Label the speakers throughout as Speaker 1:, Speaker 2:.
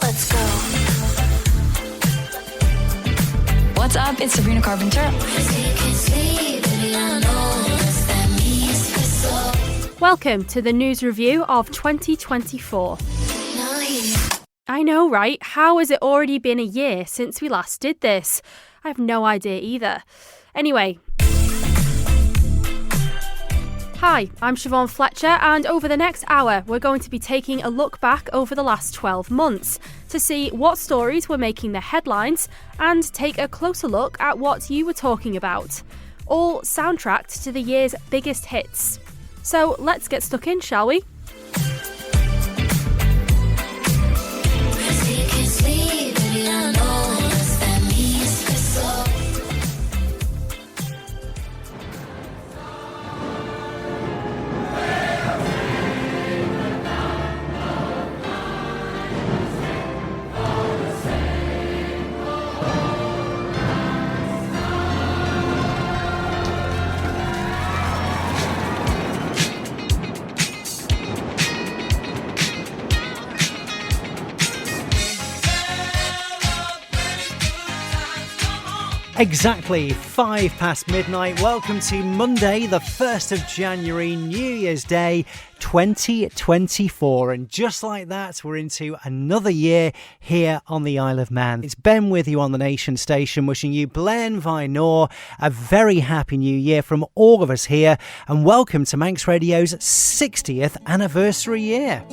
Speaker 1: Let's go. What's up? It's Sabrina Carpenter.
Speaker 2: Welcome to the news review of 2024. I know, right? How has it already been a year since we last did this? I have no idea either. Anyway. Hi, I'm Siobhán Fletcher, and over the next hour we're going to be taking a look back over the last 12 months to see what stories were making the headlines and take a closer look at what you were talking about. All soundtracked to the year's biggest hits. So let's get stuck in, shall we?
Speaker 3: Exactly 5 past midnight. Welcome to Monday, the 1st of January, New Year's Day 2024. And just like that, we're into another year here on the Isle of Man. It's Ben with you on the Nation Station, wishing you Blaen Vinor a very happy new year from all of us here. And welcome to Manx Radio's 60th anniversary year.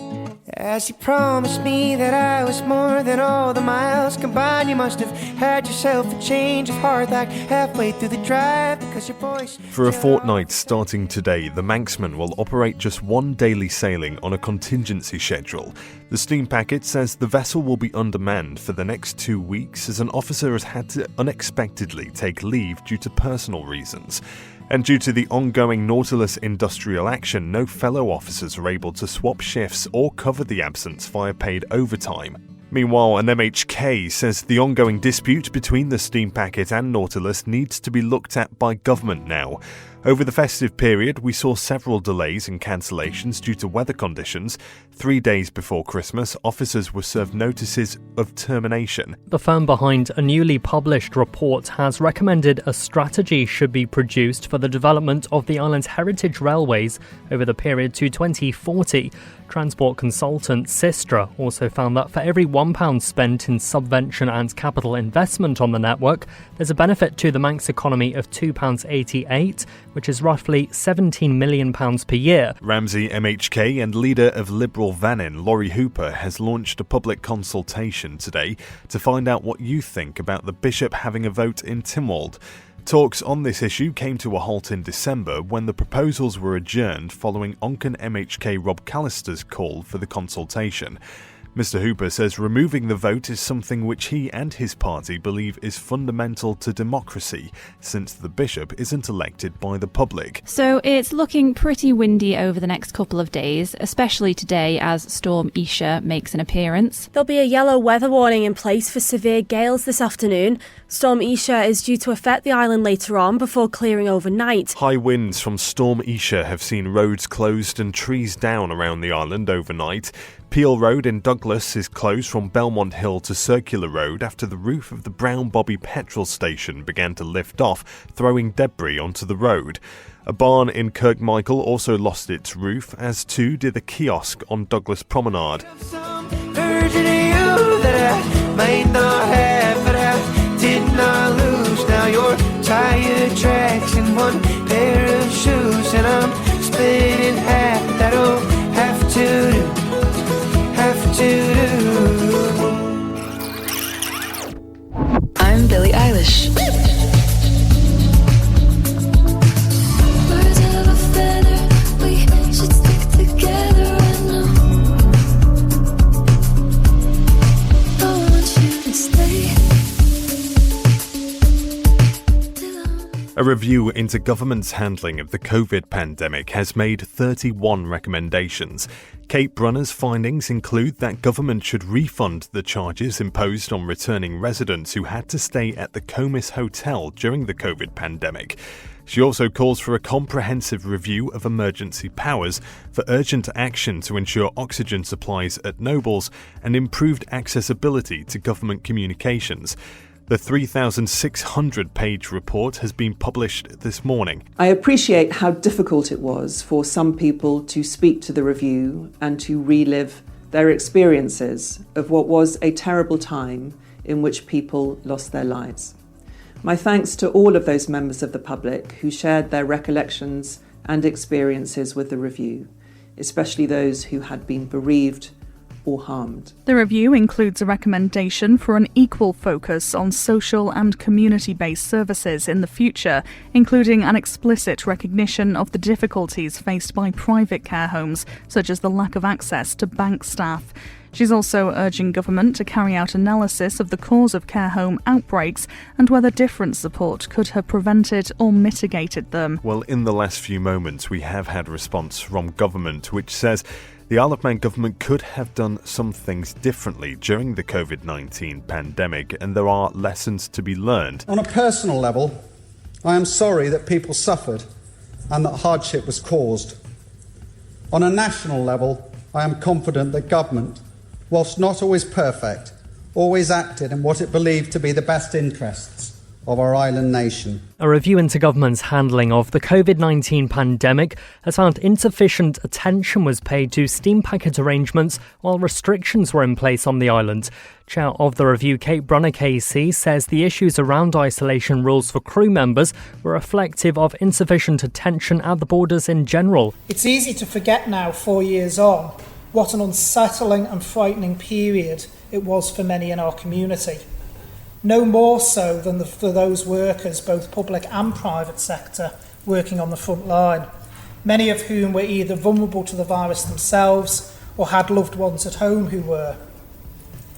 Speaker 4: As you promised me that I was more than all the miles combined, you must have had yourself a change of heart like halfway through the drive because your voice...
Speaker 5: For a fortnight starting today, the Manxman will operate just one daily sailing on a contingency schedule. The steam packet says the vessel will be undermanned for the next 2 weeks as an officer has had to unexpectedly take leave due to personal reasons. And due to the ongoing Nautilus industrial action, no fellow officers are able to swap shifts or cover the absence via paid overtime. Meanwhile, an MHK says the ongoing dispute between the steam packet and Nautilus needs to be looked at by government now. Over the festive period, we saw several delays and cancellations due to weather conditions. 3 days before Christmas, officers were served notices of termination.
Speaker 6: The firm behind a newly published report has recommended a strategy should be produced for the development of the island's heritage railways over the period to 2040. Transport consultant Sistra also found that for every £1 spent in subvention and capital investment on the network, there's a benefit to the Manx economy of £2.88, which is roughly £17 million per year.
Speaker 5: Ramsey MHK and leader of Liberal Vannin, Laurie Hooper, has launched a public consultation today to find out what you think about the Bishop having a vote in Tynwald. Talks on this issue came to a halt in December when the proposals were adjourned following Onken MHK Rob Callister's call for the consultation. Mr. Hooper says removing the vote is something which he and his party believe is fundamental to democracy, since the bishop isn't elected by the public.
Speaker 7: So it's looking pretty windy over the next couple of days, especially today as Storm Isha makes an appearance.
Speaker 2: There'll be a yellow weather warning in place for severe gales this afternoon. Storm Isha is due to affect the island later on before clearing overnight.
Speaker 5: High winds from Storm Isha have seen roads closed and trees down around the island overnight. Peel Road in Douglas is closed from Belmont Hill to Circular Road after the roof of the Brown Bobby petrol station began to lift off, throwing debris onto the road. A barn in Kirkmichael also lost its roof, as too did a kiosk on Douglas Promenade.
Speaker 4: Did not lose. Now your tire tracks in one pair of shoes, and I'm split in half. That'll have to do.
Speaker 1: I'm Billie Eilish. Birds of a feather, we should stick together. I know. I want you to stay.
Speaker 5: A review into government's handling of the COVID pandemic has made 31 recommendations. Kate Brunner's findings include that government should refund the charges imposed on returning residents who had to stay at the Comis Hotel during the COVID pandemic. She also calls for a comprehensive review of emergency powers, for urgent action to ensure oxygen supplies at Nobles, and improved accessibility to government communications. The 3,600-page report has been published this morning.
Speaker 8: I appreciate how difficult it was for some people to speak to the review and to relive their experiences of what was a terrible time in which people lost their lives. My thanks to all of those members of the public who shared their recollections and experiences with the review, especially those who had been bereaved or harmed.
Speaker 9: The review includes a recommendation for an equal focus on social and community-based services in the future, including an explicit recognition of the difficulties faced by private care homes, such as the lack of access to bank staff. She's also urging government to carry out analysis of the cause of care home outbreaks and whether different support could have prevented or mitigated them.
Speaker 5: Well, in the last few moments, we have had a response from government which says the Isle of Man government could have done some things differently during the COVID-19 pandemic, and there are lessons to be learned.
Speaker 10: On a personal level, I am sorry that people suffered and that hardship was caused. On a national level, I am confident that government, whilst not always perfect, always acted in what it believed to be the best interests of our island nation.
Speaker 6: A review into government's handling of the COVID-19 pandemic has found insufficient attention was paid to steam packet arrangements while restrictions were in place on the island. Chair of the review, Kate Brunner-KC, says the issues around isolation rules for crew members were reflective of insufficient attention at the borders in general.
Speaker 11: It's easy to forget now, 4 years on, what an unsettling and frightening period it was for many in our community. No more so than for those workers, both public and private sector, working on the front line, many of whom were either vulnerable to the virus themselves or had loved ones at home who were.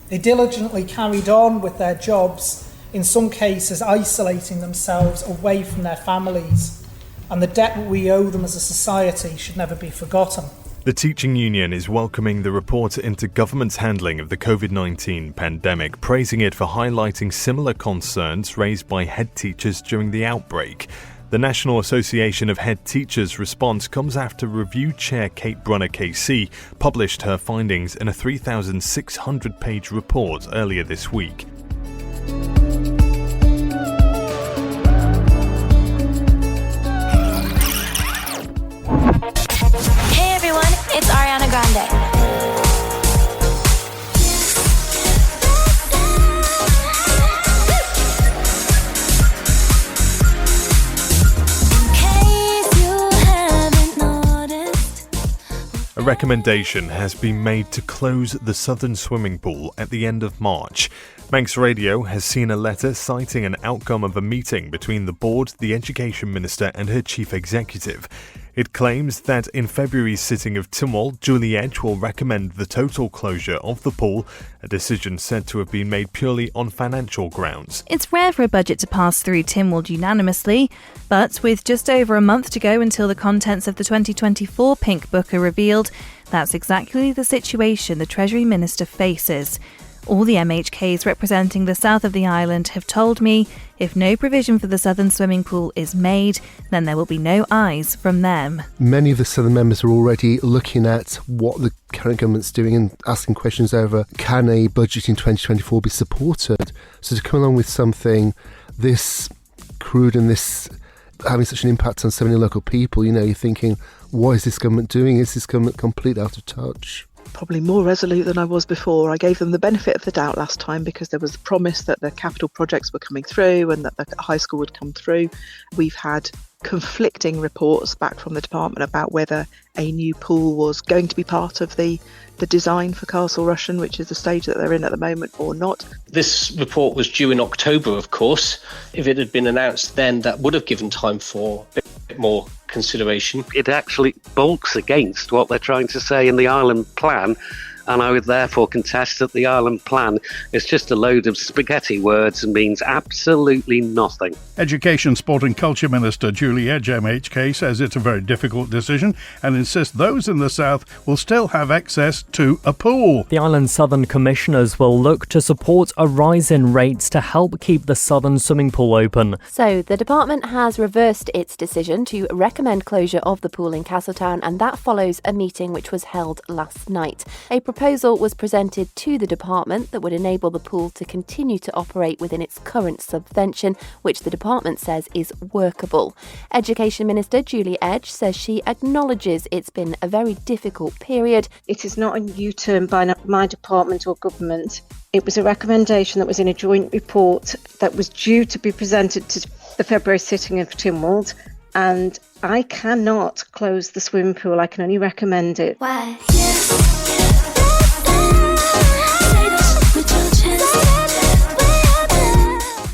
Speaker 11: They diligently carried on with their jobs, in some cases isolating themselves away from their families, and the debt we owe them as a society should never be forgotten.
Speaker 5: The teaching union is welcoming the report into government's handling of the COVID-19 pandemic, praising it for highlighting similar concerns raised by head teachers during the outbreak. The National Association of Head Teachers' response comes after review chair Kate Brunner-KC published her findings in a 3,600-page report earlier this week.
Speaker 1: It's Ariana Grande.
Speaker 5: A recommendation has been made to close the southern swimming pool at the end of March. Manx Radio has seen a letter citing an outcome of a meeting between the board, the education minister and her chief executive. It claims that in February's sitting of Tynwald, Julie Edge will recommend the total closure of the pool, a decision said to have been made purely on financial grounds.
Speaker 12: It's rare for a budget to pass through Tynwald unanimously, but with just over a month to go until the contents of the 2024 Pink Book are revealed, that's exactly the situation the Treasury Minister faces. All the MHKs representing the south of the island have told me if no provision for the southern swimming pool is made, then there will be no eyes from them.
Speaker 13: Many of the southern members are already looking at what the current government's doing and asking questions over, can a budget in 2024 be supported? So to come along with something this crude and this having such an impact on so many local people, you're thinking, what is this government doing? Is this government completely out of touch?
Speaker 14: Probably more resolute than I was before. I gave them the benefit of the doubt last time because there was a promise that the capital projects were coming through and that the high school would come through. We've had conflicting reports back from the department about whether a new pool was going to be part of the design for Castle Rushen, which is the stage that they're in at the moment, or not.
Speaker 15: This report was due in October, of course. If it had been announced then, that would have given time for a bit more consideration.
Speaker 16: It actually bulks against what they're trying to say in the Island Plan and I would therefore contest that the island plan is just a load of spaghetti words and means absolutely nothing.
Speaker 17: Education, Sport and Culture Minister Julie Edge MHK says it's a very difficult decision and insists those in the south will still have access to a pool.
Speaker 6: The island's southern commissioners will look to support a rise in rates to help keep the southern swimming pool open.
Speaker 18: So the department has reversed its decision to recommend closure of the pool in Castletown, and that follows a meeting which was held last night. A proposal was presented to the department that would enable the pool to continue to operate within its current subvention, which the department says is workable. Education Minister Julie Edge says she acknowledges it's been a very difficult period.
Speaker 19: It is not a U-turn by my department or government. It was a recommendation that was in a joint report that was due to be presented to the February sitting of Tynwald, and I cannot close the swimming pool. I can only recommend it.
Speaker 1: Why?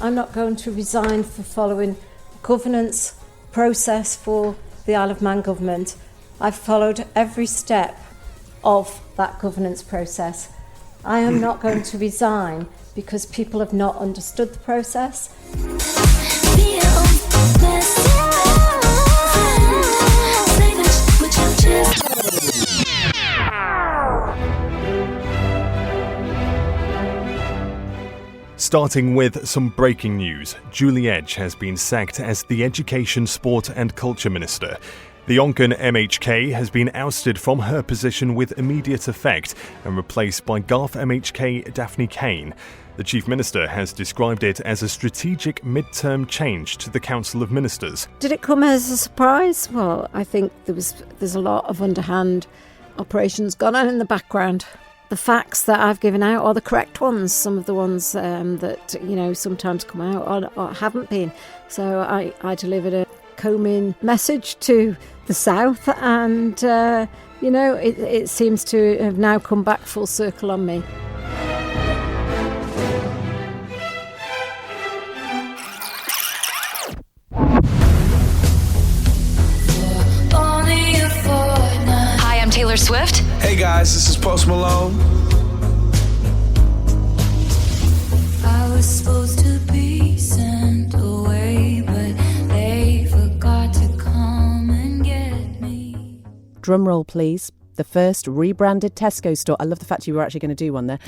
Speaker 20: I'm not going to resign for following governance process for the Isle of Man government. I've followed every step of that governance process. I am not going to resign because people have not understood the process.
Speaker 5: Starting with some breaking news, Julie Edge has been sacked as the Education, Sport and Culture Minister. The Onken MHK has been ousted from her position with immediate effect and replaced by Garth MHK Daphne Kane. The Chief Minister has described it as a strategic mid-term change to the Council of Ministers.
Speaker 20: Did it come as a surprise? Well, I think there's a lot of underhand operations going on in the background. The facts that I've given out are the correct ones. Some of the ones that, sometimes come out or haven't been. So I delivered a comb-in message to the South and, it seems to have now come back full circle on me.
Speaker 21: Hi, I'm Taylor Swift.
Speaker 4: Hey guys, this is Post Malone.
Speaker 1: I was supposed to be sent away, but they forgot to come and get me.
Speaker 22: Drum roll, please. The first rebranded Tesco store. I love the fact you were actually going to do one there.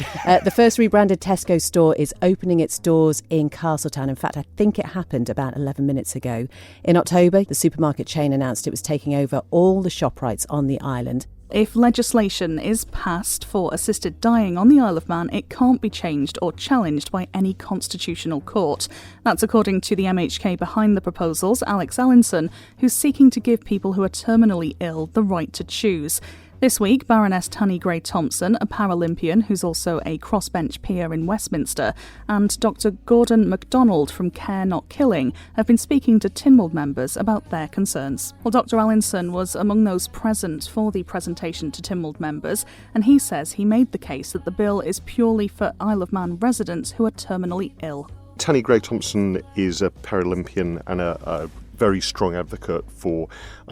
Speaker 22: The first rebranded Tesco store is opening its doors in Castletown. In fact, I think it happened about 11 minutes ago. In October, the supermarket chain announced it was taking over all the ShopRites on the island.
Speaker 9: If legislation is passed for assisted dying on the Isle of Man, it can't be changed or challenged by any constitutional court. That's according to the MHK behind the proposals, Alex Allinson, who's seeking to give people who are terminally ill the right to choose. This week, Baroness Tanni Gray-Thompson, a Paralympian who's also a crossbench peer in Westminster, and Dr Gordon MacDonald from Care Not Killing have been speaking to Tynwald members about their concerns. Well, Dr Allinson was among those present for the presentation to Tynwald members, and he says he made the case that the bill is purely for Isle of Man residents who are terminally ill.
Speaker 23: Tanni Gray-Thompson is a Paralympian and a very strong advocate for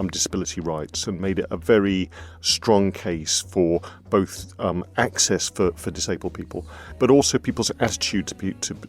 Speaker 23: disability rights and made it a very strong case for both access for disabled people, but also people's attitude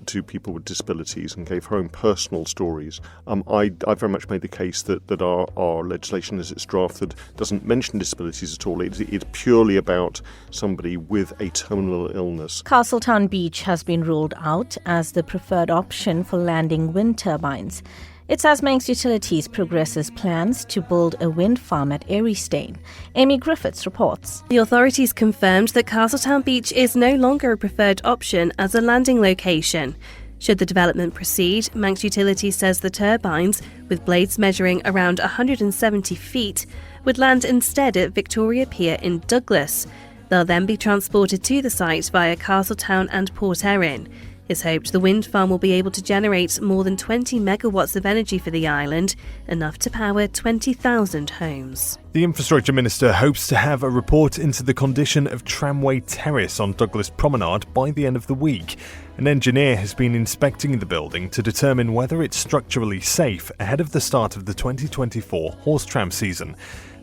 Speaker 23: to people with disabilities, and gave her own personal stories. I very much made the case that our legislation as it's drafted doesn't mention disabilities at all. It's purely about somebody with a terminal illness.
Speaker 12: Castletown Beach has been ruled out as the preferred option for landing wind turbines. It's as Manx Utilities progresses plans to build a wind farm at Eriestane. Amy Griffiths reports.
Speaker 24: The authorities confirmed that Castletown Beach is no longer a preferred option as a landing location. Should the development proceed, Manx Utilities says the turbines, with blades measuring around 170 feet, would land instead at Victoria Pier in Douglas. They'll then be transported to the site via Castletown and Port Erin. It's hoped the wind farm will be able to generate more than 20 megawatts of energy for the island, enough to power 20,000 homes.
Speaker 5: The Infrastructure Minister hopes to have a report into the condition of Tramway Terrace on Douglas Promenade by the end of the week. An engineer has been inspecting the building to determine whether it's structurally safe ahead of the start of the 2024 horse tram season.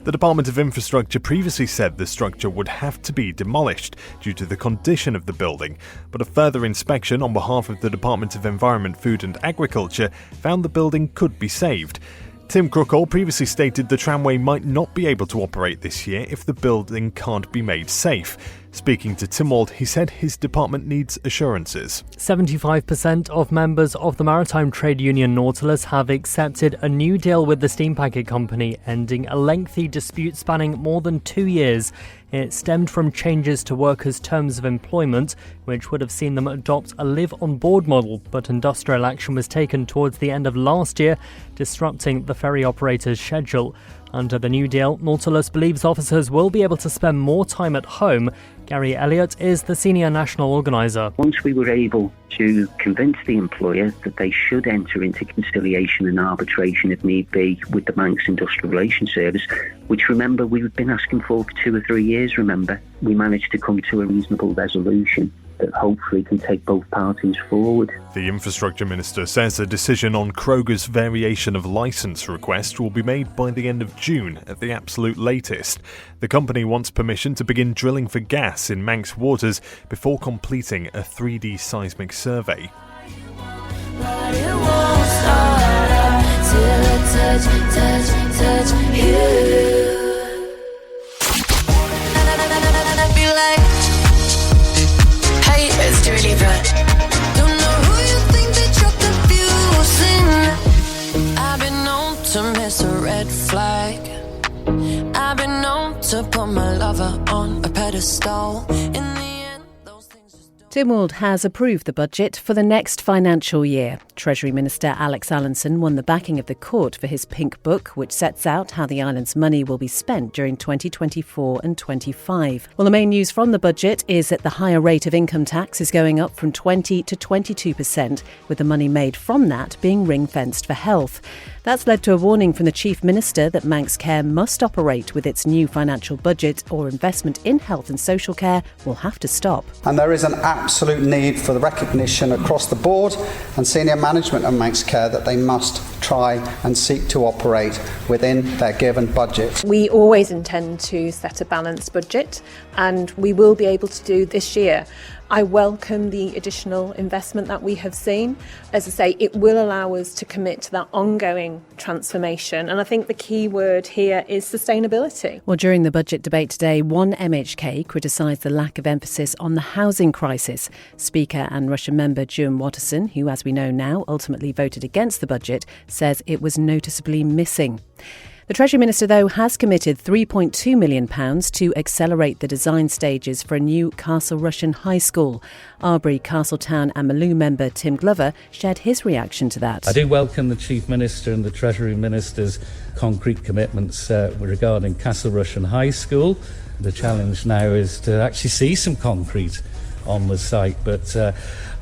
Speaker 5: The The Department of Infrastructure previously said the structure would have to be demolished due to the condition of the building, but a further inspection on behalf of the Department of Environment, Food and Agriculture found the building could be saved. Tim Crookall previously stated the tramway might not be able to operate this year if the building can't be made safe. Speaking to Tynwald, he said his department needs assurances.
Speaker 6: 75% of members of the maritime trade union Nautilus have accepted a new deal with the steam packet company, ending a lengthy dispute spanning more than 2 years. It stemmed from changes to workers' terms of employment, which would have seen them adopt a live-on-board model, but industrial action was taken towards the end of last year, disrupting the ferry operator's schedule. Under the new deal, Nautilus believes officers will be able to spend more time at home. Gary Elliott is the senior national organiser.
Speaker 2: Once we were able to convince the employer that they should enter into conciliation and arbitration if need be with the Manx Industrial Relations Service, which remember we've been asking for 2 or 3 years, we managed to come to a reasonable resolution that hopefully can take both parties forward.
Speaker 5: The Infrastructure Minister says a decision on Kroger's variation of licence request will be made by the end of June at the absolute latest. The company wants permission to begin drilling for gas in Manx waters before completing a 3D seismic survey.
Speaker 1: But it won't start up till I touch you. Be like, hey, it's dirty, but don't know who you think that you're confusing. I've been known to miss a red flag. I've been known to put my lover on a pedestal. In the end, those things just
Speaker 22: Tynwald has approved the budget for the next financial year. Treasury Minister Alex Allinson won the backing of the court for his Pink Book, which sets out how the island's money will be spent during 2024 and 25. Well, the main news from the budget is that the higher rate of income tax is going up from 20 to 22%, with the money made from that being ring-fenced for health. That's led to a warning from the Chief Minister that Manx Care must operate with its new financial budget, or investment in health and social care will have to stop.
Speaker 10: And there is an absolute need for the recognition across the board and senior management of Manx Care that they must try and seek to operate within their given budget.
Speaker 3: We always intend to set a balanced budget, and we will be able to do this year. I welcome the additional investment that we have seen. As I say, it will allow us to commit to that ongoing transformation. And I think the key word here is sustainability.
Speaker 22: Well, during the budget debate today, one MHK criticised the lack of emphasis on the housing crisis. Speaker and Russian member Juan Watterson, who, as we know now, ultimately voted against the budget, says it was noticeably missing. The Treasury Minister, though, has committed £3.2 million to accelerate the design stages for a new Castle Rushen High School. Arbury, Castletown and Maloo member Tim Glover shared his reaction to that.
Speaker 7: I do welcome the Chief Minister and the Treasury Minister's concrete commitments regarding Castle Rushen High School. The challenge now is to actually see some concrete on the site, but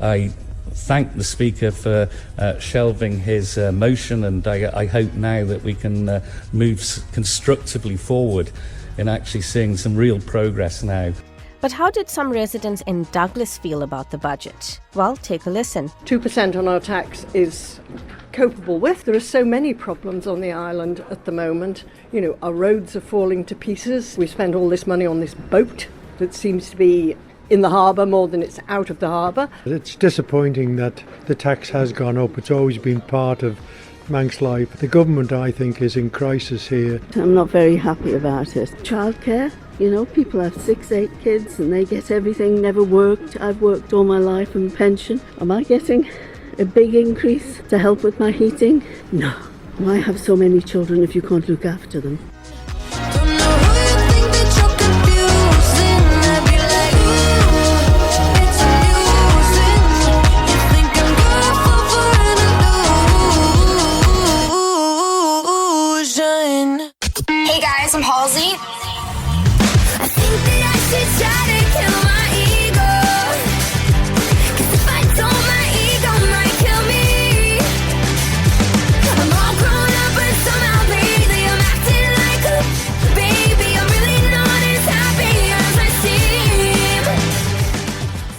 Speaker 7: I thank the Speaker for shelving his motion, and I hope now that we can move constructively forward in actually seeing some real progress now.
Speaker 8: But how did some residents in Douglas feel about the budget? Well, take a listen.
Speaker 25: 2% on our tax is copable with. There are so many problems on the island at the moment. You know, our roads are falling to pieces. We spend all this money on this boat that seems to be in the harbour more than it's out of the harbour.
Speaker 26: It's disappointing that the tax has gone up. It's always been part of Manx life. The government, I think, is in crisis here.
Speaker 27: I'm not very happy about it. Childcare, you know, people have 6, 8 kids and they get everything, never worked. I've worked all my life and pension. Am I getting a big increase to help with my heating? No. Why have so many children if you can't look after them?
Speaker 21: Hey guys, I'm Halsey. I think that I should try to kill my ego. 'Cause if I don't, my ego might kill me. I'm all grown up, but somehow lately I'm acting like a baby. I'm really not as happy as I seem.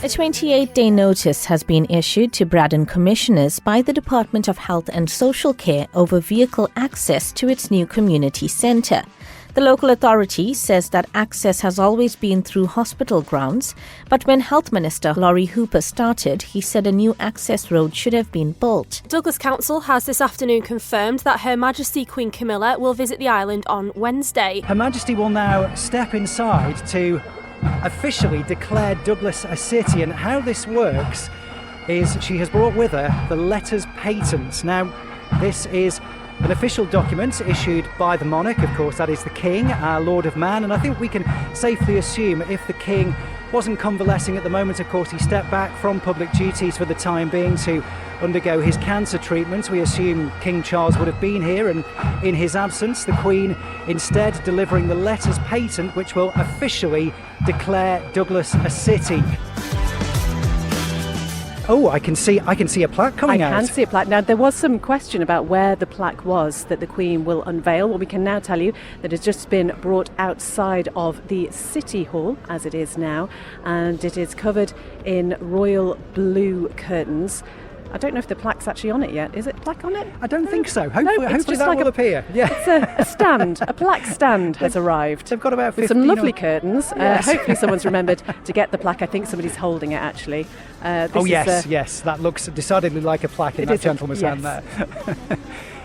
Speaker 8: A 28-day notice has been issued to Braddon Commissioners by the Department of Health and Social Care over vehicle access to its new community centre. The local authority says that access has always been through hospital grounds, but when Health Minister Laurie Hooper started, he said a new access road should have been built.
Speaker 11: Douglas Council has this afternoon confirmed that Her Majesty Queen Camilla will visit the island on Wednesday.
Speaker 13: Her Majesty will now step inside to officially declare Douglas a city, and how this works is she has brought with her the letters patent. Now, this is an official document issued by the monarch, of course, that is the King, our Lord of Man, and I think we can safely assume if the King wasn't convalescing at the moment, of course, he stepped back from public duties for the time being to undergo his cancer treatment. We assume King Charles would have been here, and in his absence, the Queen instead delivering the letters patent, which will officially declare Douglas a city. Oh, I can see a plaque coming out.
Speaker 22: I can see a plaque. Now, there was some question about where the plaque was that the Queen will unveil. Well, we can now tell you that it's just been brought outside of the City Hall, as it is now, and it is covered in royal blue curtains. I don't know if the plaque's actually on it yet. Is it a plaque on it?
Speaker 13: I don't think so. Hopefully that will appear. Yeah.
Speaker 22: It's a stand. A plaque stand has arrived.
Speaker 13: They've got about 15
Speaker 22: with some lovely curtains.
Speaker 13: Yes.
Speaker 22: Hopefully someone's remembered to get the plaque. I think somebody's holding it, actually.
Speaker 13: Yes. That looks decidedly like a plaque in that gentleman's hand there.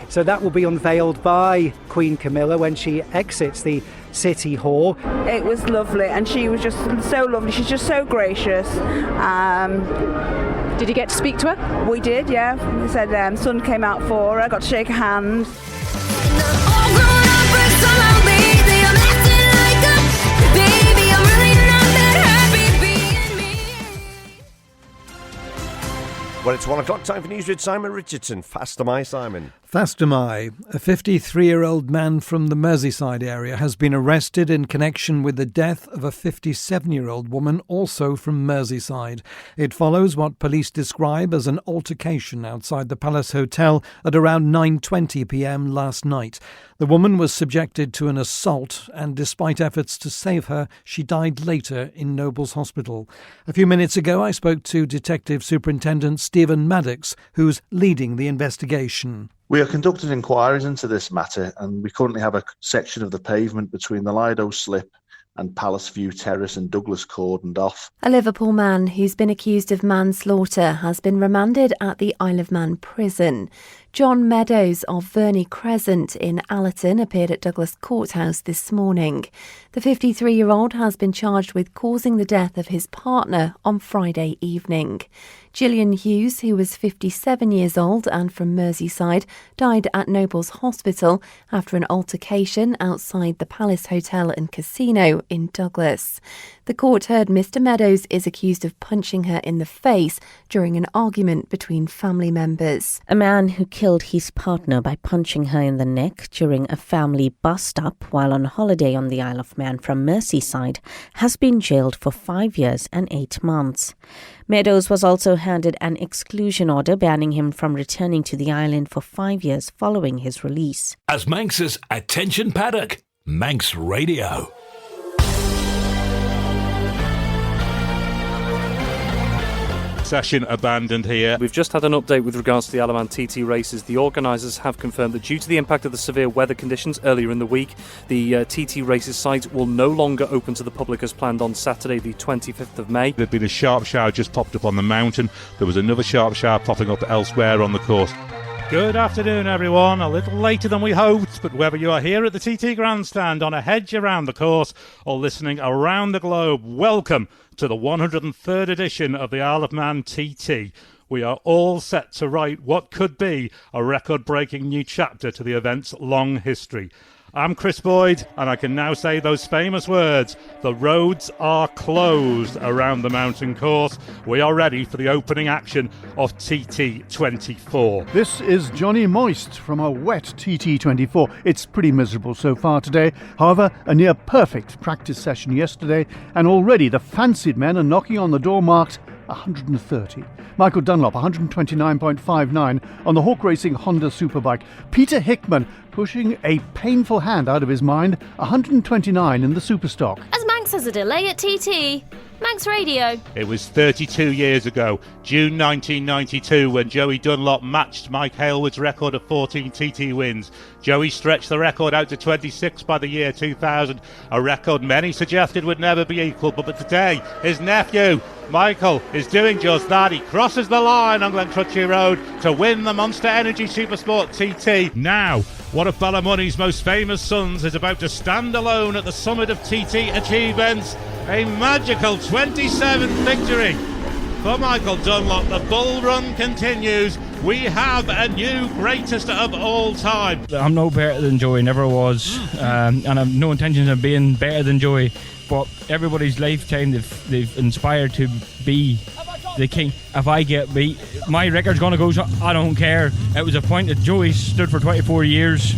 Speaker 13: So that will be unveiled by Queen Camilla when she exits the City Hall.
Speaker 14: It was lovely, and she was just so lovely. She's just so gracious.
Speaker 22: Did you get to speak to her?
Speaker 14: We did, yeah. We said son came out for her, got to shake her hand.
Speaker 15: Well, it's 1 o'clock, time for News with Simon Richardson. Faster my Simon.
Speaker 16: Faster my. A 53-year-old man from the Merseyside area has been arrested in connection with the death of a 57-year-old woman also from Merseyside. It follows what police describe as an altercation outside the Palace Hotel at around 9:20 p.m. last night. The woman was subjected to an assault, and despite efforts to save her, she died later in Nobles Hospital. A few minutes ago, I spoke to Detective Superintendent Stephen Maddox, who's leading the investigation.
Speaker 17: We are conducting inquiries into this matter, and we currently have a section of the pavement between the Lido Slip and Palace View Terrace and Douglas cordoned off.
Speaker 12: A Liverpool man who's been accused of manslaughter has been remanded at the Isle of Man prison. John Meadows of Verney Crescent in Allerton appeared at Douglas Courthouse this morning. The 53-year-old has been charged with causing the death of his partner on Friday evening. Gillian Hughes, who was 57 years old and from Merseyside, died at Nobles Hospital after an altercation outside the Palace Hotel and Casino in Douglas. The court heard Mr Meadows is accused of punching her in the face during an argument between family members.
Speaker 8: A man who killed his partner by punching her in the neck during a family bust-up while on holiday on the Isle of Man from Merseyside has been jailed for 5 years and 8 months. Meadows was also handed an exclusion order banning him from returning to the island for 5 years following his release.
Speaker 18: As Manx's Attention Paddock, Manx Radio.
Speaker 28: Session abandoned here.
Speaker 29: We've just had an update with regards to the Isle of Man TT races. The organisers have confirmed that due to the impact of the severe weather conditions earlier in the week, the TT races site will no longer open to the public as planned on Saturday the 25th of May.
Speaker 28: There'd been a sharp shower just popped up on the mountain. There was another sharp shower popping up elsewhere on the course. Good afternoon, everyone. A little later than we hoped, but whether you are here at the TT Grandstand, on a hedge around the course, or listening around the globe, welcome to the 103rd edition of the Isle of Man TT. We are all set to write what could be a record-breaking new chapter to the event's long history. I'm Chris Boyd, and I can now say those famous words: the roads are closed around the mountain course. We are ready for the opening action of TT24.
Speaker 30: This is Johnny Moist from a wet TT24. It's pretty miserable so far today. However, a near perfect practice session yesterday, and already the fancied men are knocking on the door marked 130. Michael Dunlop, 129.59 on the Hawk Racing Honda Superbike. Peter Hickman pushing a painful hand out of his mind, 129 in the Superstock.
Speaker 31: As Manx has a delay at TT.
Speaker 11: Manx Radio.
Speaker 28: It was 32 years ago, June 1992, when Joey Dunlop matched Mike Hailwood's record of 14 TT wins. Joey stretched the record out to 26 by the year 2000, a record many suggested would never be equalled. But today, his nephew, Michael, is doing just that. He crosses the line on Glencrutchy Road to win the Monster Energy Supersport TT. Now, one of Ballymoney's most famous sons is about to stand alone at the summit of TT achievements. A magical 27th victory for Michael Dunlop. The bull run continues. We have a new greatest of all time.
Speaker 1: I'm no better than Joey, never was, and I've no intentions of being better than Joey. But everybody's lifetime they've inspired to be the king. If I get beat, my record's going to go. So I don't care. It was a point that Joey stood for 24 years,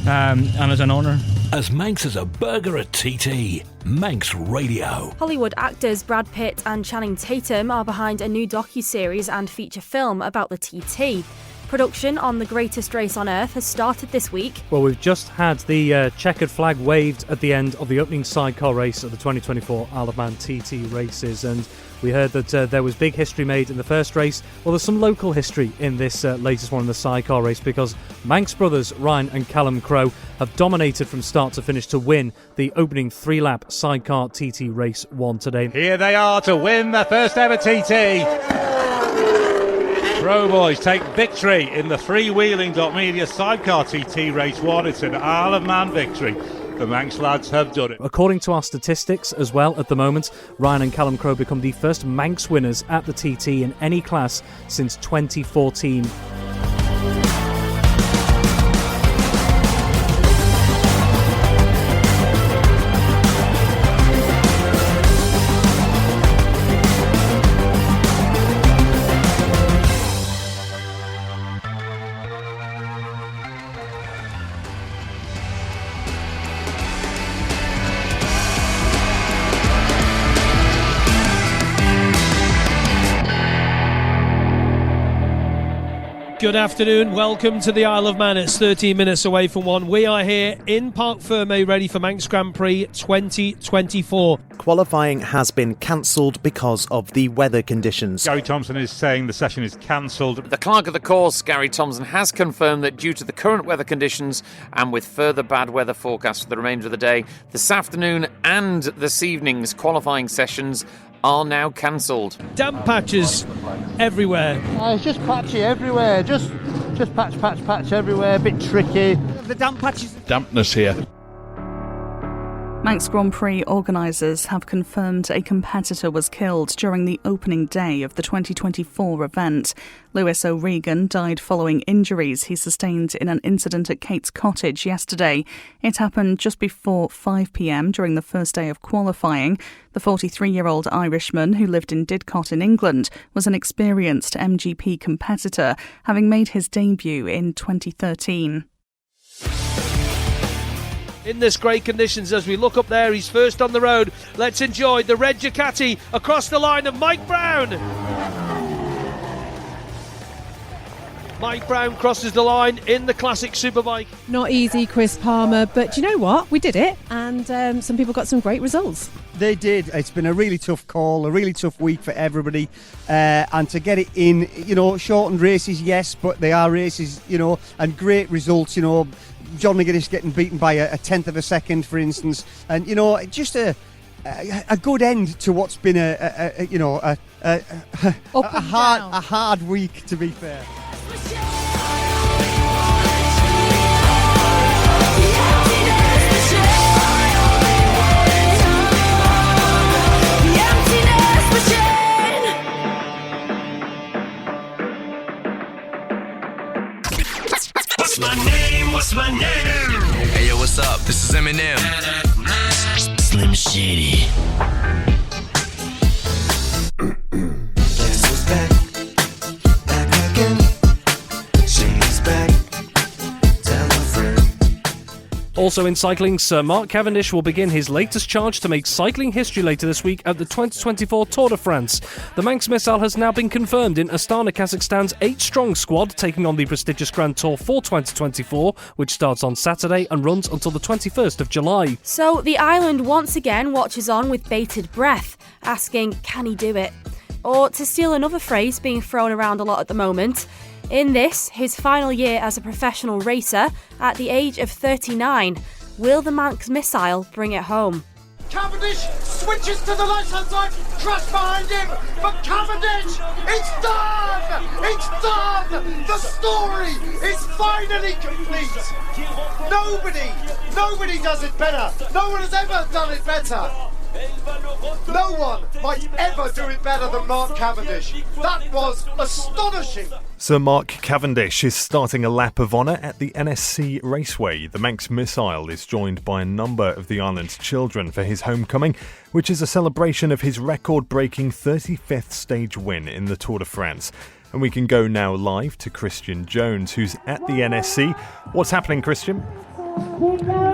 Speaker 1: and it's an honour.
Speaker 18: As Manx as a burger at TT, Manx Radio.
Speaker 11: Hollywood actors Brad Pitt and Channing Tatum are behind a new docuseries and feature film about the TT. Production on the greatest race on earth has started this week.
Speaker 29: Well, we've just had the checkered flag waved at the end of the opening sidecar race at the 2024 Isle of Man TT races, and we heard that there was big history made in the first race. Well, there's some local history in this latest one in the sidecar race, because Manx brothers Ryan and Callum Crowe have dominated from start to finish to win the opening 3-lap sidecar TT race 1 today.
Speaker 28: Here they are to win their first ever TT. Crow boys take victory in the freewheeling.media sidecar TT race 1. It's an Isle of Man victory. The Manx lads have done it.
Speaker 29: According to our statistics as well at the moment, Ryan and Callum Crowe become the first Manx winners at the TT in any class since 2014.
Speaker 2: Good afternoon, welcome to the Isle of Man. It's 13 minutes away from 1. We are here in Parc Fermé ready for Manx Grand Prix 2024.
Speaker 4: Qualifying has been cancelled because of the weather conditions.
Speaker 28: Gary Thompson is saying the session is cancelled.
Speaker 5: The clerk of the course, Gary Thompson, has confirmed that due to the current weather conditions and with further bad weather forecast for the remainder of the day, this afternoon and this evening's qualifying sessions are now cancelled.
Speaker 2: Damp patches everywhere.
Speaker 30: It's just patchy everywhere. Just patch everywhere. A bit tricky.
Speaker 2: The damp patches.
Speaker 28: Dampness here.
Speaker 12: Manx Grand Prix organisers have confirmed a competitor was killed during the opening day of the 2024 event. Lewis O'Regan died following injuries he sustained in an incident at Kate's Cottage yesterday. It happened just before 5 p.m. during the first day of qualifying. The 43-year-old Irishman, who lived in Didcot in England, was an experienced MGP competitor, having made his debut in 2013.
Speaker 2: In this great conditions, as we look up there, he's first on the road. Let's enjoy the red Ducati across the line of Mike Brown. Mike Brown crosses the line in the classic superbike.
Speaker 22: Not easy, Chris Palmer, but do you know what? We did it, and some people got some great results.
Speaker 6: They did. It's been a really tough call, a really tough week for everybody, and to get it in, shortened races, yes, but they are races, and great results, John McGuinness getting beaten by a tenth of a second, for instance, and just a good end to what's been a hard week, to be fair.
Speaker 21: What's my name? Hey yo, what's up? This is Eminem. Slim Shady. Guess who's back? Back again. Shady's back. Tell a friend.
Speaker 29: Also in cycling, Sir Mark Cavendish will begin his latest charge to make cycling history later this week at the 2024 Tour de France. The Manx missile has now been confirmed in Astana, Kazakhstan's 8-strong squad, taking on the prestigious Grand Tour for 2024, which starts on Saturday and runs until the 21st of July.
Speaker 11: So the island once again watches on with bated breath, asking, can he do it? Or to steal another phrase being thrown around a lot at the moment, in this, his final year as a professional racer, at the age of 39, will the Manx missile bring it home?
Speaker 3: Cavendish switches to the left-hand side, crash behind him, but Cavendish, it's done! It's done! The story is finally complete! Nobody does it better! No one has ever done it better! No one might ever do it better than Mark Cavendish. That was astonishing!
Speaker 7: Sir Mark Cavendish is starting a lap of honour at the NSC Raceway. The Manx missile is joined by a number of the island's children for his homecoming, which is a celebration of his record-breaking 35th stage win in the Tour de France. And we can go now live to Christian Jones, who's at the NSC. What's happening, Christian?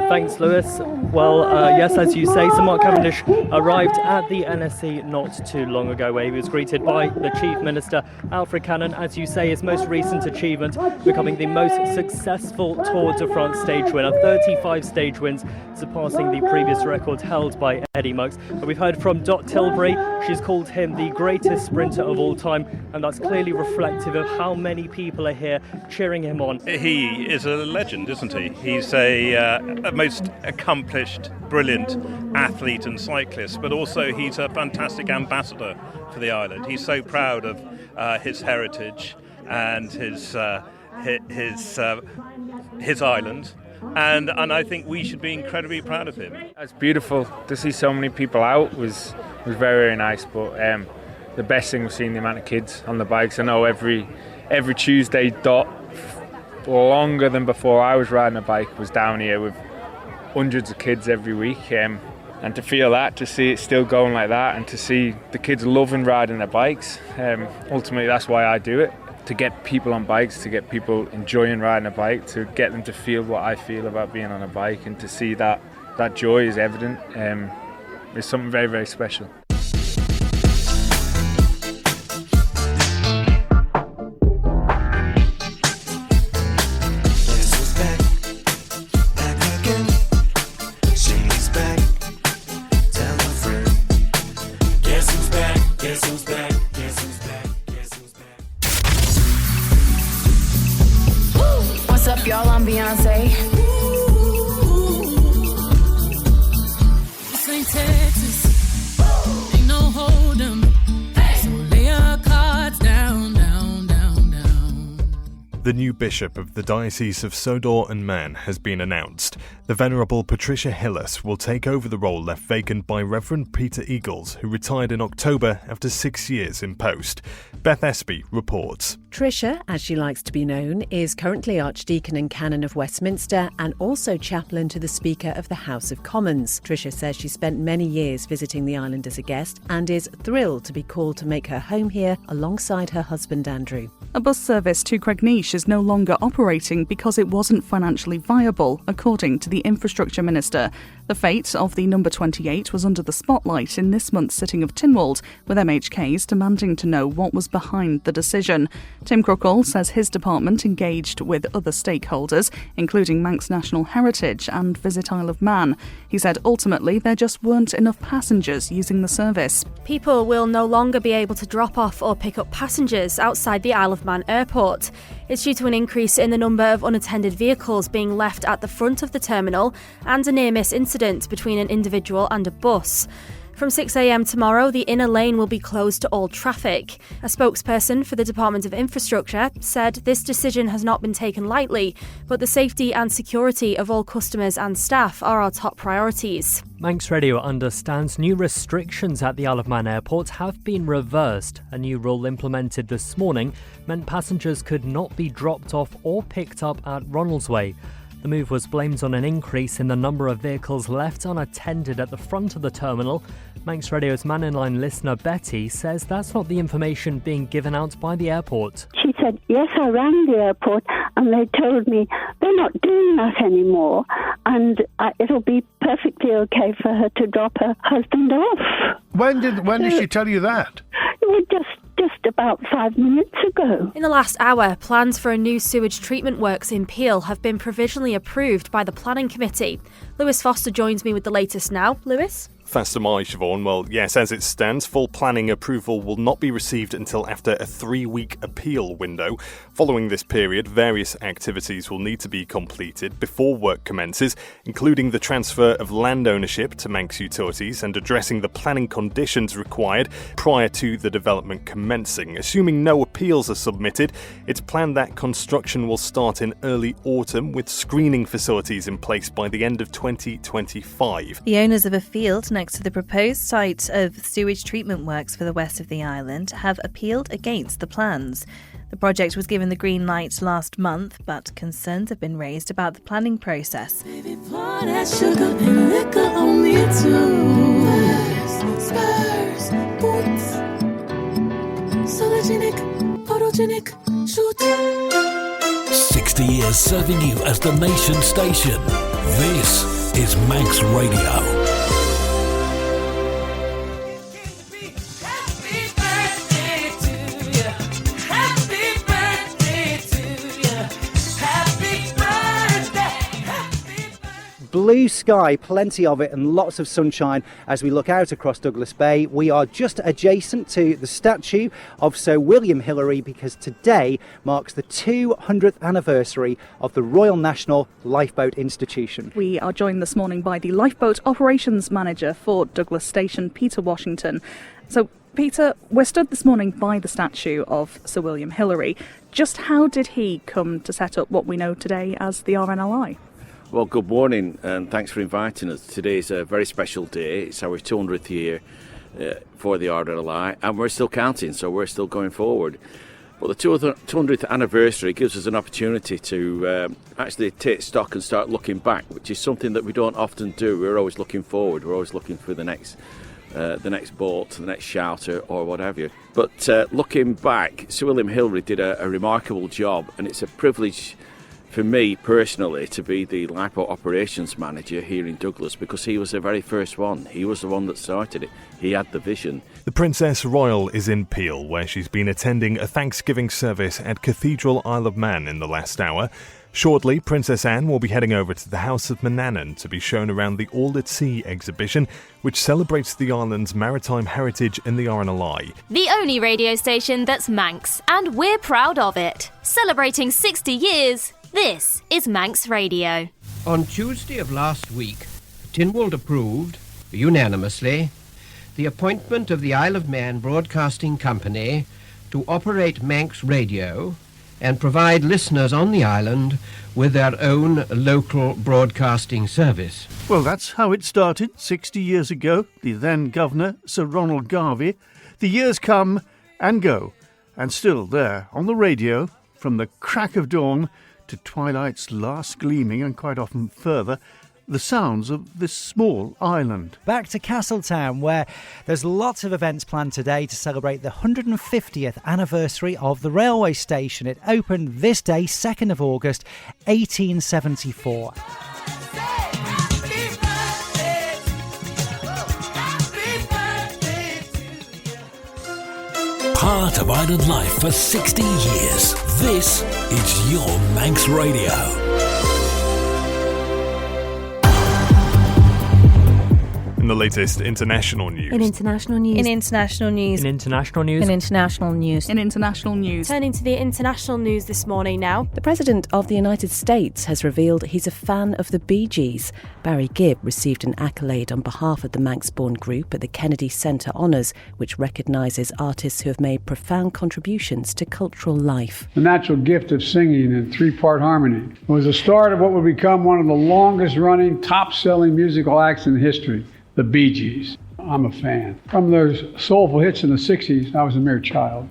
Speaker 9: Thanks, Lewis. Well, yes, as you say, Sir Mark Cavendish arrived at the NSC not too long ago, where he was greeted by the Chief Minister, Alfred Cannon. As you say, his most recent achievement, becoming the most successful Tour de France stage winner, 35 stage wins, surpassing the previous record held by Eddie Merckx. But we've heard from Dot Tilbury. She's called him the greatest sprinter of all time, and that's clearly reflective of how many people are here cheering him on.
Speaker 10: He is a legend, isn't he? He's a most accomplished, brilliant athlete and cyclist, but also he's a fantastic ambassador for the island. He's so proud of his heritage and his island, and I think we should be incredibly proud of him.
Speaker 19: It's beautiful to see so many people out. Was very, very nice, but the best thing was seeing the amount of kids on the bikes. I know every Tuesday, Dot, longer than before I was riding a bike, was down here with hundreds of kids every week, and to feel that, to see it still going like that, and to see the kids loving riding their bikes, ultimately that's why I do it, to get people on bikes, to get people enjoying riding a bike, to get them to feel what I feel about being on a bike, and to see that joy is evident, is something very, very special.
Speaker 7: The new bishop of the Diocese of Sodor and Man has been announced. The Venerable Patricia Hillis will take over the role left vacant by Reverend Peter Eagles, who retired in October after 6 years in post. Beth Espy reports.
Speaker 22: Tricia, as she likes to be known, is currently Archdeacon and Canon of Westminster and also chaplain to the Speaker of the House of Commons. Tricia says she spent many years visiting the island as a guest and is thrilled to be called to make her home here alongside her husband Andrew.
Speaker 20: A bus service to Cregneash is no longer operating because it wasn't financially viable, according to the Infrastructure Minister. The fate of the number 28 was under the spotlight in this month's sitting of Tynwald, with MHKs demanding to know what was behind the decision. Tim Crookall says his department engaged with other stakeholders, including Manx National Heritage and Visit Isle of Man. He said ultimately there just weren't enough passengers using the service.
Speaker 11: People will no longer be able to drop off or pick up passengers outside the Isle of Man airport. It's due to an increase in the number of unattended vehicles being left at the front of the terminal and a near-miss incident between an individual and a bus. From 6 a.m. tomorrow, the inner lane will be closed to all traffic. A spokesperson for the Department of Infrastructure said this decision has not been taken lightly, but the safety and security of all customers and staff are our top priorities.
Speaker 29: Manx Radio understands new restrictions at the Isle of Man airport have been reversed. A new rule implemented this morning meant passengers could not be dropped off or picked up at Ronaldsway. The move was blamed on an increase in the number of vehicles left unattended at the front of the terminal. Manx Radio's man-in-line listener Betty says that's not the information being given out by the airport.
Speaker 23: She said, yes, I rang the airport and they told me they're not doing that anymore.
Speaker 13: and it'll be perfectly okay for her to drop her husband off.
Speaker 30: When did she tell you that?
Speaker 13: Just about 5 minutes ago.
Speaker 11: In the last hour, plans for a new sewage treatment works in Peel have been provisionally approved by the Planning Committee. Lewis Foster joins me with the latest now. Lewis?
Speaker 7: Thanks to my Siobhán. Well, yes, as it stands, full planning approval will not be received until after a 3-week appeal window. Following this period, various activities will need to be completed before work commences, including the transfer of land ownership to Manx Utilities and addressing the planning conditions required prior to the development commencing. Assuming no appeals are submitted, it's planned that construction will start in early autumn with screening facilities in place by the end of 2025.
Speaker 12: The owners of a field next to the proposed site of sewage treatment works for the west of the island have appealed against the plans. The project was given the green light last month, but concerns have been raised about the planning process.
Speaker 18: Photogenic, 60 years serving you as the nation station. This is Manx Radio.
Speaker 14: Blue sky, plenty of it, and lots of sunshine as we look out across Douglas Bay. We are just adjacent to the statue of Sir William Hillary because today marks the 200th anniversary of the Royal National Lifeboat Institution.
Speaker 20: We are joined this morning by the Lifeboat Operations Manager for Douglas Station, Peter Washington. So, Peter, we're stood this morning by the statue of Sir William Hillary. Just how did he come to set up what we know today as the RNLI?
Speaker 15: Well, good morning and thanks for inviting us. Today is a very special day. It's our 200th year for the RNLI and we're still counting, so we're still going forward. But the 200th anniversary gives us an opportunity to actually take stock and start looking back, which is something that we don't often do. We're always looking forward. We're always looking for the next boat, the next shouter or whatever. But looking back, Sir William Hillary did a remarkable job, and it's a privilege for me personally to be the Lifeboat Operations Manager here in Douglas because he was the very first one. He was the one that started it. He had the vision.
Speaker 7: The Princess Royal is in Peel, where she's been attending a Thanksgiving service at Cathedral Isle of Man in the last hour. Shortly, Princess Anne will be heading over to the House of Manannan to be shown around the All at Sea exhibition, which celebrates the island's maritime heritage in the RNLI.
Speaker 16: The only radio station that's Manx, and we're proud of it. Celebrating 60 years, this is Manx Radio.
Speaker 17: On Tuesday of last week, Tynwald approved, unanimously, the appointment of the Isle of Man Broadcasting Company to operate Manx Radio and provide listeners on the island with their own local broadcasting service.
Speaker 30: Well, that's how it started 60 years ago, the then Governor, Sir Ronald Garvey. The years come and go, and still there on the radio, from the crack of dawn to twilight's last gleaming and quite often further, the sounds of this small island.
Speaker 23: Back to Castletown, where there's lots of events planned today to celebrate the 150th anniversary of the railway station. It opened this day, 2nd of August, 1874.
Speaker 18: Part of island life for 60 years. This is your Manx Radio.
Speaker 7: In the latest international news.
Speaker 11: In international news.
Speaker 12: In international news.
Speaker 29: In international news.
Speaker 12: In international news.
Speaker 20: In international news.
Speaker 11: Turning to the international news this morning now.
Speaker 22: The President of the United States has revealed he's a fan of the Bee Gees. Barry Gibb received an accolade on behalf of the Manx-born group at the Kennedy Center Honours, which recognises artists who have made profound contributions to cultural life.
Speaker 24: The natural gift of singing in three-part harmony was the start of what would become one of the longest-running, top-selling musical acts in history. The Bee Gees. I'm a fan. From those soulful hits in the 60s, I was a mere child.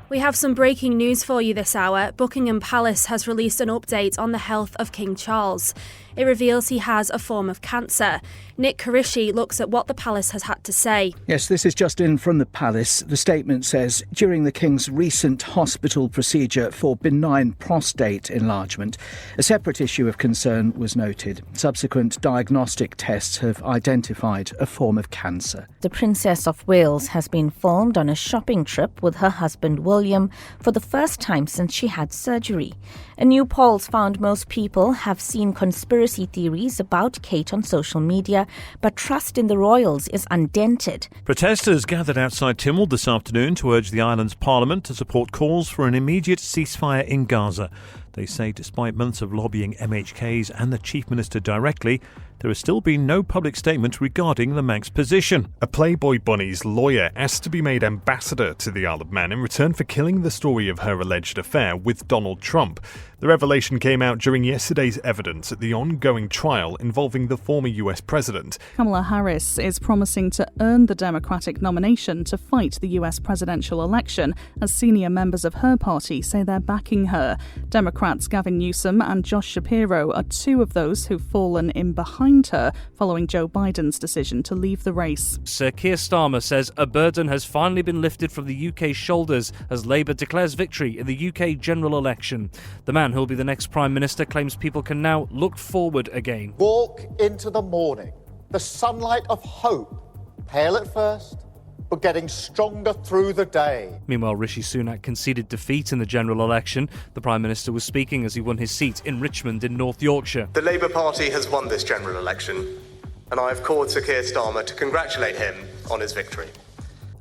Speaker 11: We have some breaking news for you this hour. Buckingham Palace has released an update on the health of King Charles. It reveals he has a form of cancer. Nick Karishi looks at what the palace has had to say.
Speaker 1: Yes, this is just in from the palace. The statement says, during the King's recent hospital procedure for benign prostate enlargement, a separate issue of concern was noted. Subsequent diagnostic tests have identified a form of cancer.
Speaker 2: The Princess of Wales has been informed on a shopping trip with her husband William for the first time since she had surgery. A new poll found most people have seen conspiracy theories about Kate on social media, but trust in the royals is undented.
Speaker 7: Protesters gathered outside Tynwald this afternoon to urge the island's parliament to support calls for an immediate ceasefire in Gaza. They say despite months of lobbying MHKs and the Chief Minister directly, there has still been no public statement regarding the Manx position. A Playboy bunny's lawyer asked to be made ambassador to the Isle of Man in return for killing the story of her alleged affair with Donald Trump. The revelation came out during yesterday's evidence at the ongoing trial involving the former US president.
Speaker 20: Kamala Harris is promising to earn the Democratic nomination to fight the US presidential election, as senior members of her party say they're backing her. Democrats Gavin Newsom and Josh Shapiro are two of those who've fallen in behind her following Joe Biden's decision to leave the race.
Speaker 29: Sir Keir Starmer says a burden has finally been lifted from the UK's shoulders as Labour declares victory in the UK general election. The man who'll be the next Prime Minister claims people can now look forward again.
Speaker 3: Walk into the morning, the sunlight of hope, pale at first, but getting stronger through the day.
Speaker 29: Meanwhile, Rishi Sunak conceded defeat in the general election. The Prime Minister was speaking as he won his seat in Richmond in North Yorkshire.
Speaker 4: The Labour Party has won this general election, and I have called Sir Keir Starmer to congratulate him on his victory.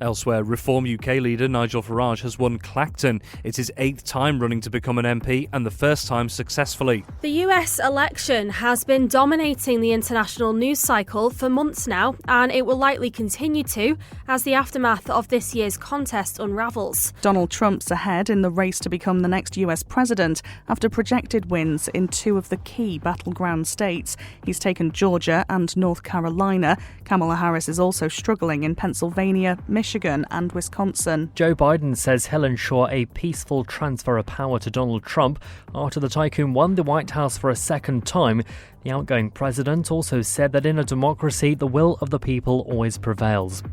Speaker 29: Elsewhere, Reform UK leader Nigel Farage has won Clacton. It's his 8th time running to become an MP and the first time successfully.
Speaker 11: The US election has been dominating the international news cycle for months now, and it will likely continue to as the aftermath of this year's contest unravels.
Speaker 20: Donald Trump's ahead in the race to become the next US president after projected wins in two of the key battleground states. He's taken Georgia and North Carolina. Kamala Harris is also struggling in Pennsylvania, Michigan and Wisconsin.
Speaker 9: Joe Biden says he'll ensure a peaceful transfer of power to Donald Trump after the tycoon won the White House for a second time. The outgoing president also said that in a democracy, the will of the people always prevails.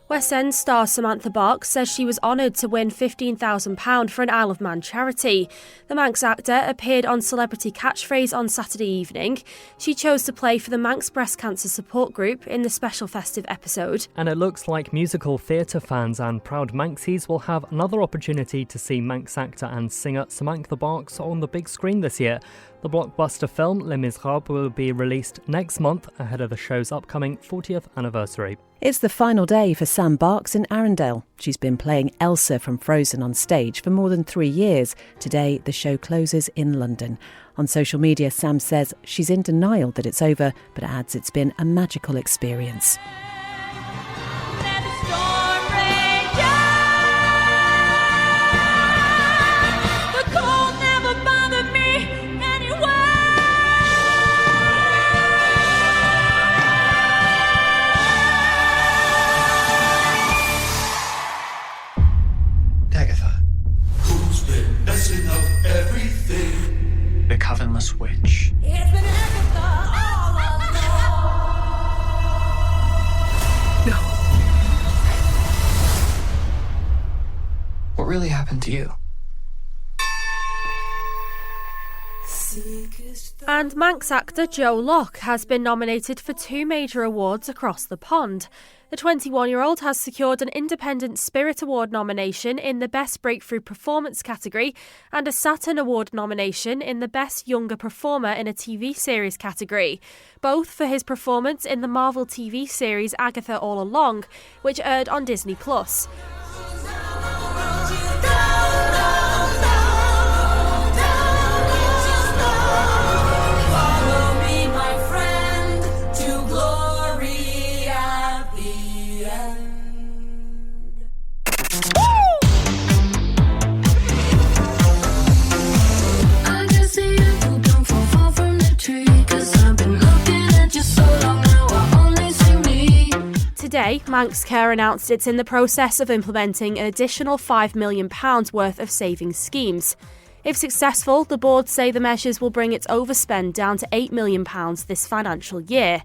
Speaker 11: West End star Samantha Barks says she was honoured to win £15,000 for an Isle of Man charity. The Manx actor appeared on Celebrity Catchphrase on Saturday evening. She chose to play for the Manx Breast Cancer Support Group in the special festive episode.
Speaker 9: And it looks like musical theatre fans and proud Manxies will have another opportunity to see Manx actor and singer Samantha Barks on the big screen this year. The blockbuster film Les Miserables will be released next month ahead of the show's upcoming 40th anniversary.
Speaker 22: It's the final day for Sam Barks in Arundel. She's been playing Elsa from Frozen on stage for more than 3 years. Today, the show closes in London. On social media, Sam says she's in denial that it's over, but adds it's been a magical experience.
Speaker 5: The Covenless Witch. No. What really happened to you?
Speaker 11: And Manx actor Joe Locke has been nominated for 2 major awards across the pond. The 21-year-old has secured an Independent Spirit Award nomination in the Best Breakthrough Performance category and a Saturn Award nomination in the Best Younger Performer in a TV series category, both for his performance in the Marvel TV series Agatha All Along, which aired on Disney+. Today, Today, Manx Care announced it's in the process of implementing an additional £5 million worth of savings schemes. If successful, the board say the measures will bring its overspend down to £8 million this financial year.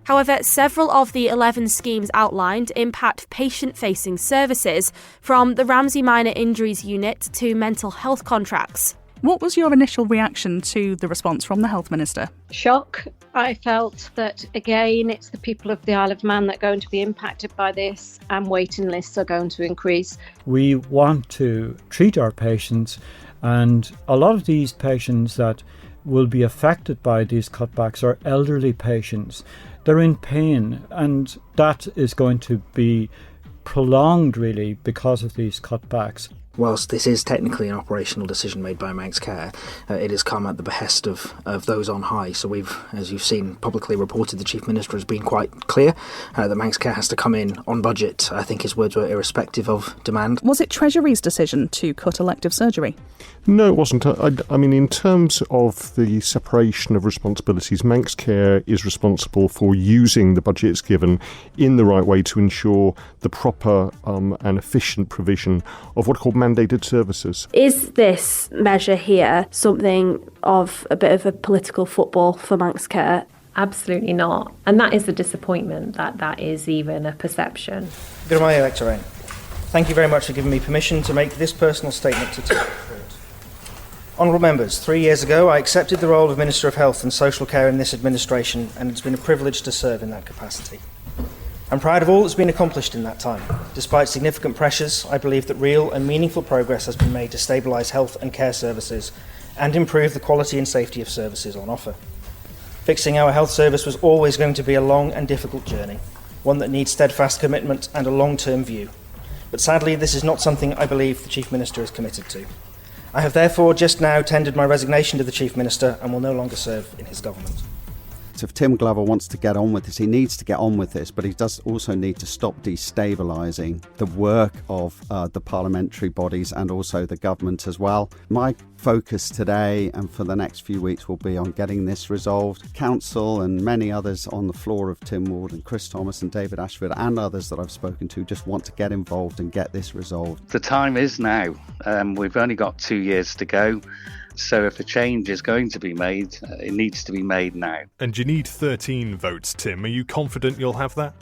Speaker 11: However, several of the 11 schemes outlined impact patient-facing services, from the Ramsey Minor Injuries Unit to mental health contracts.
Speaker 20: What was your initial reaction to the response from the Health Minister?
Speaker 6: Shock. I felt that, again, it's the people of the Isle of Man that are going to be impacted by this, and waiting lists are going to increase.
Speaker 8: We want to treat our patients, and a lot of these patients that will be affected by these cutbacks are elderly patients. They're in pain, and that is going to be prolonged, really, because of these cutbacks.
Speaker 1: Whilst this is technically an operational decision made by Manx Care, it has come at the behest of those on high. So we've, as you've seen, publicly reported the Chief Minister has been quite clear that Manx Care has to come in on budget. I think his words were irrespective of demand.
Speaker 20: Was it Treasury's decision to cut elective surgery?
Speaker 10: No, it wasn't. I mean, in terms of the separation of responsibilities, Manx Care is responsible for using the budget it's given in the right way to ensure the proper and efficient provision of what are called mandated services.
Speaker 11: Is this measure here something of a bit of a political football for Manx Care?
Speaker 13: Absolutely not. And that is the disappointment that is even a perception.
Speaker 19: Gurmaya Electorate, thank you very much for giving me permission to make this personal statement to the report. Honourable members, 3 years ago I accepted the role of Minister of Health and Social Care in this administration, and it's been a privilege to serve in that capacity. I'm proud of all that's been accomplished in that time. Despite significant pressures, I believe that real and meaningful progress has been made to stabilise health and care services and improve the quality and safety of services on offer. Fixing our health service was always going to be a long and difficult journey, one that needs steadfast commitment and a long-term view. But sadly, this is not something I believe the Chief Minister is committed to. I have therefore just now tendered my resignation to the Chief Minister and will no longer serve in his government.
Speaker 21: If Tim Glover wants to get on with this, he needs to get on with this, but he does also need to stop destabilising the work of the parliamentary bodies and also the government as well. My focus today and for the next few weeks will be on getting this resolved. Council and many others on the floor of Tynwald and Chris Thomas and David Ashford and others that I've spoken to just want to get involved and get this resolved.
Speaker 25: The time is now. We've only got 2 years to go. So if a change is going to be made, it needs to be made now.
Speaker 7: And you need 13 votes, Tim. Are you confident you'll have that?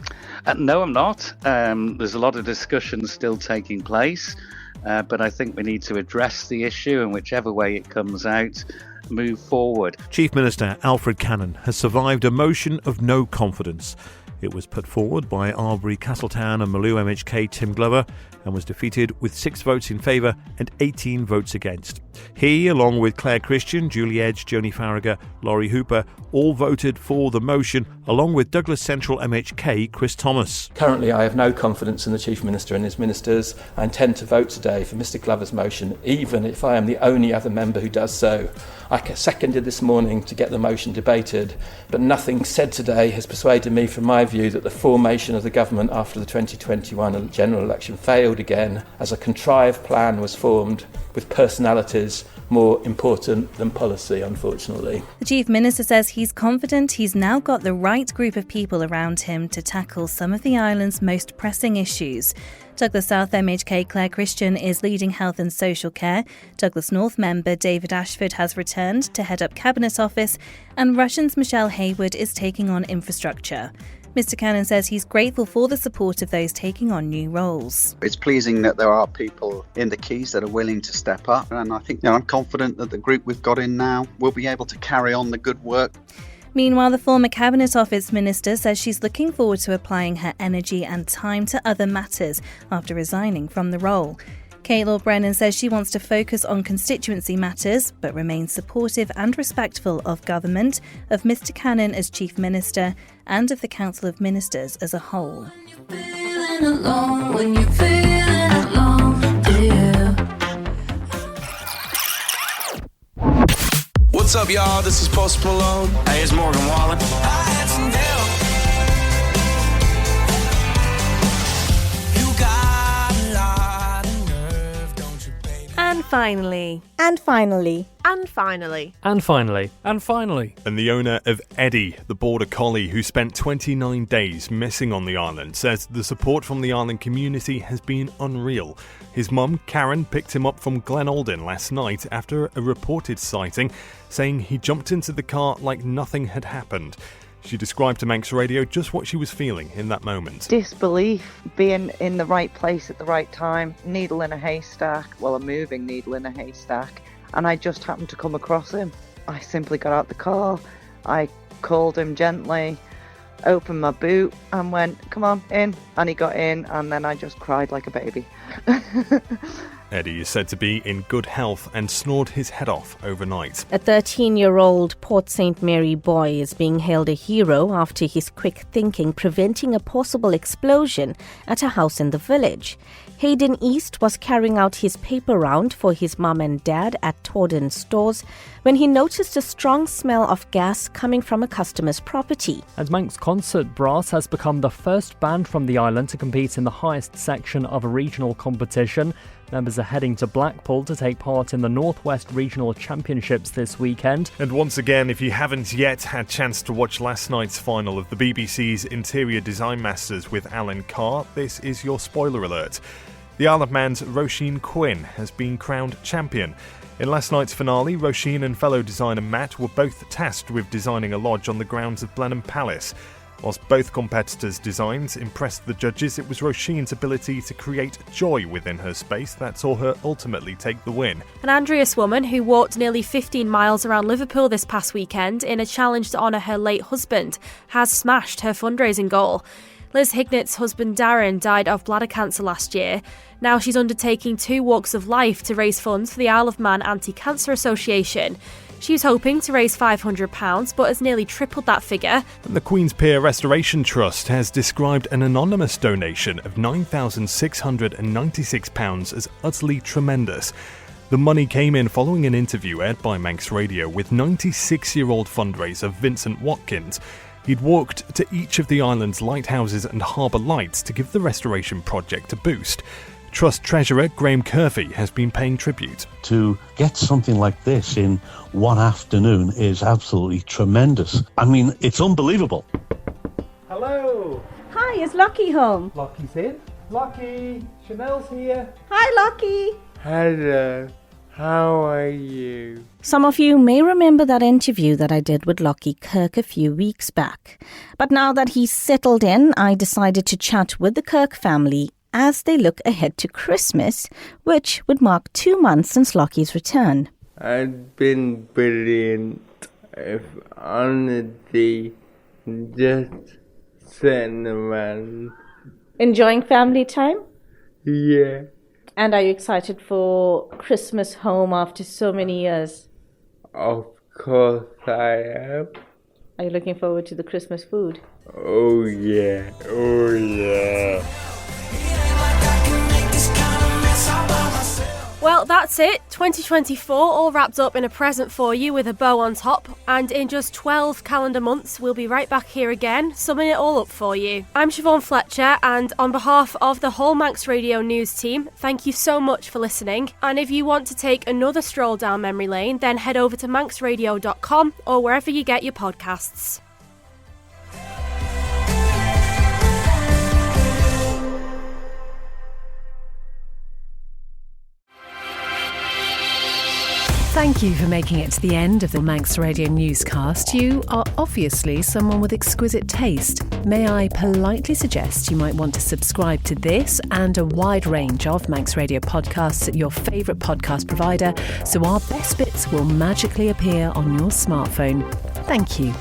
Speaker 25: No, I'm not. There's a lot of discussion still taking place, but I think we need to address the issue, and whichever way it comes out, move forward.
Speaker 7: Chief Minister Alfred Cannon has survived a motion of no confidence. It was put forward by Albury, Castletown and Maloo MHK Tim Glover and was defeated with 6 votes in favour and 18 votes against. He, along with Claire Christian, Julie Edge, Joni Farragher, Laurie Hooper, all voted for the motion, along with Douglas Central MHK Chris Thomas.
Speaker 26: Currently, I have no confidence in the Chief Minister and his ministers. I intend to vote today for Mr Glover's motion, even if I am the only other member who does so. I seconded this morning to get the motion debated, but nothing said today has persuaded me from my view that the formation of the government after the 2021 general election failed again, as a contrived plan was formed with personalities more important than policy, unfortunately.
Speaker 12: The Chief Minister says he's confident he's now got the right group of people around him to tackle some of the island's most pressing issues. Douglas South MHK Claire Christian is leading health and social care. Douglas North member David Ashford has returned to head up Cabinet Office, and Russian's Michelle Hayward is taking on infrastructure. Mr Cannon says he's grateful for the support of those taking on new roles.
Speaker 21: It's pleasing that there are people in the Keys that are willing to step up, and I think I'm confident that the group we've got in now will be able to carry on the good work.
Speaker 12: Meanwhile, the former Cabinet Office Minister says she's looking forward to applying her energy and time to other matters after resigning from the role. Kate Lord Brennan says she wants to focus on constituency matters, but remains supportive and respectful of government, of Mr Cannon as Chief Minister, and of the Council of Ministers as a whole.
Speaker 27: What's up, y'all? This is Post Malone. Hey, it's Morgan Wallen.
Speaker 2: And finally.
Speaker 14: And finally.
Speaker 2: And finally.
Speaker 29: And finally. And finally.
Speaker 7: And the owner of Eddie, the border collie who spent 29 days missing on the island, says the support from the island community has been unreal. His mum, Karen, picked him up from Glen Alden last night after a reported sighting, saying he jumped into the car like nothing had happened. She described to Manx Radio just what she was feeling in that moment.
Speaker 15: Disbelief, being in the right place at the right time, needle in a haystack, well, a moving needle in a haystack, and I just happened to come across him. I simply got out the car, I called him gently, opened my boot and went, come on, in, and he got in, and then I just cried like a baby.
Speaker 7: Eddie is said to be in good health and snored his head off overnight.
Speaker 14: A 13-year-old Port St. Mary boy is being hailed a hero after his quick thinking preventing a possible explosion at a house in the village. Hayden East was carrying out his paper round for his mum and dad at Torden stores when he noticed a strong smell of gas coming from a customer's property.
Speaker 9: And Manx Concert Brass has become the first band from the island to compete in the highest section of a regional competition. Members are heading to Blackpool to take part in the Northwest Regional Championships this weekend.
Speaker 7: And once again, if you haven't yet had a chance to watch last night's final of the BBC's Interior Design Masters with Alan Carr, this is your spoiler alert. The Isle of Man's Roisin Quinn has been crowned champion. In last night's finale, Roisin and fellow designer Matt were both tasked with designing a lodge on the grounds of Blenheim Palace. Whilst both competitors' designs impressed the judges, it was Roisin's ability to create joy within her space that saw her ultimately take the win.
Speaker 11: An Andreas woman who walked nearly 15 miles around Liverpool this past weekend in a challenge to honour her late husband has smashed her fundraising goal. Liz Hignett's husband Darren died of bladder cancer last year. Now she's undertaking 2 walks of life to raise funds for the Isle of Man Anti-Cancer Association. She was hoping to raise £500 but has nearly tripled that figure.
Speaker 7: And the Queen's Pier Restoration Trust has described an anonymous donation of £9,696 as utterly tremendous. The money came in following an interview aired by Manx Radio with 96-year-old fundraiser Vincent Watkins. He'd walked to each of the island's lighthouses and harbour lights to give the restoration project a boost. Trust Treasurer Graham Curfey has been paying tribute.
Speaker 16: To get something like this in one afternoon is absolutely tremendous. I mean, it's unbelievable.
Speaker 17: Hello.
Speaker 14: Hi, is Lockie home?
Speaker 17: Lockie's in. Lockie, Chanel's here.
Speaker 14: Hi, Lockie.
Speaker 17: Hello. How are you?
Speaker 14: Some of you may remember that interview that I did with Lockie Kirk a few weeks back. But now that he's settled in, I decided to chat with the Kirk family as they look ahead to Christmas, which would mark 2 months since Lockie's return.
Speaker 17: It's been brilliant. If honestly, just sitting around.
Speaker 14: Enjoying family time?
Speaker 17: Yeah.
Speaker 14: And are you excited for Christmas home after so many years?
Speaker 17: Of course I am.
Speaker 14: Are you looking forward to the Christmas food?
Speaker 17: Oh yeah, oh yeah.
Speaker 11: Well, that's it. 2024 all wrapped up in a present for you with a bow on top. And in just 12 calendar months, we'll be right back here again, summing it all up for you. I'm Siobhán Fletcher, and on behalf of the whole Manx Radio News team, thank you so much for listening. And if you want to take another stroll down memory lane, then head over to manxradio.com or wherever you get your podcasts.
Speaker 2: Thank you for making it to the end of the Manx Radio Newscast. You are obviously someone with exquisite taste. May I politely suggest you might want to subscribe to this and a wide range of Manx Radio podcasts at your favourite podcast provider so our best bits will magically appear on your smartphone. Thank you.